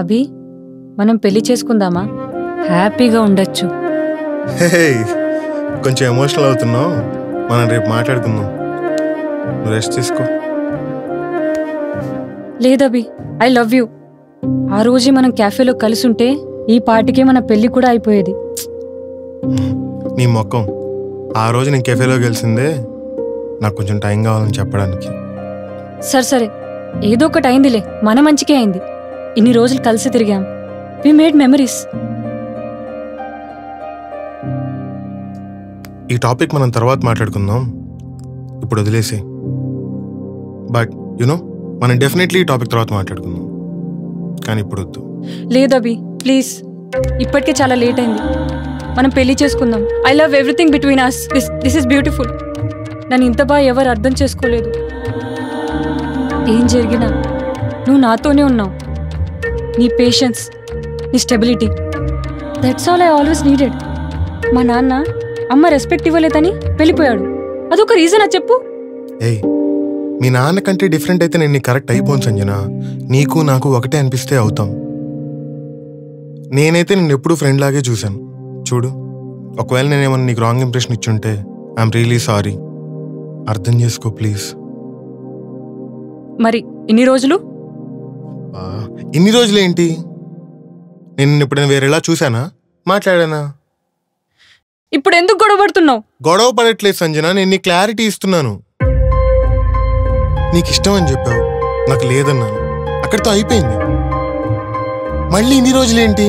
అభి, మనం పెళ్లి చేసుకుందామా? హ్యాపీగా ఉండొచ్చు. కొంచెం ఎమోషనల్ అవుతున్నావు. మనం రేపు మాట్లాడుకుందాం. నువ్వు రెస్ట్ తీసుకో. లేదభి, ఐ లవ్ యూ. ఆ రోజే మనం క్యాఫేలో కలిసి ఉంటే ఈ పాటికే మన పెళ్లి కూడా అయిపోయేది. నీ మొక్కం, ఆ రోజు నేను కెఫేలో గెలిచిందే నాకు కొంచెం టైం కావాలని చెప్పడానికి. సరే, ఏదో ఒకటి అయిందిలే, మన మంచికే అయింది. ఇన్ని రోజులు కలిసి తిరిగాం. We made memories. ఈ టాపిక్ మనం తర్వాత మాట్లాడుకుందాం, ఇప్పుడు వదిలేసి. బట్ యునో, మనం డెఫినెట్లీ ఈ టాపిక్ తర్వాత మాట్లాడుకుందాం, కానీ ఇప్పుడు వద్దు. లేదభి, ప్లీజ్. ఇప్పటికే చాలా లేట్ అయింది. మనం పెళ్లి చేసుకుందాం. I love everything between us. This is beautiful. నన్ను ఇంత బాగా ఎవరు అర్థం చేసుకోలేదు. ఏం జరిగినా నువ్వు నాతోనే ఉన్నావు. నీ పేషెన్స్, నీ stability, that's all I always needed. మా నాన్న అమ్మ రెస్పెక్ట్ ఇవ్వలేదని వెళ్ళిపోయాడు. అదొక రీజనా చెప్పు? ఏయ్, మీ నాన్న కంటే డిఫరెంట్ అయితే నేను కరెక్ట్ అయిపోను సంజన. నీకు నాకు ఒకటే అనిపిస్తే అవుతాం. నేనైతే నిన్ను ఎప్పుడు ఫ్రెండ్ లాగే చూశాను. చూడు, ఒకవేళ నేనేమన్నా నీకు రాంగ్ ఇంప్రెషన్ ఇచ్చుంటే ఐఎమ్ రియలీ సారీ. అర్థం చేసుకో ప్లీజ్. మరి ఇన్ని రోజులు ఏంటి? నేను ఎప్పుడైనా వేరేలా చూసానా, మాట్లాడానా? ఇప్పుడు ఎందుకు గొడవ పడుతున్నావు? గొడవ పడట్లేదు సంజన, నేను నీ క్లారిటీ ఇస్తున్నాను. నీకు ఇష్టం అని చెప్పావు, నాకు లేదన్నాను, అక్కడితో అయిపోయింది. మళ్ళీ ఇన్ని రోజులేంటి?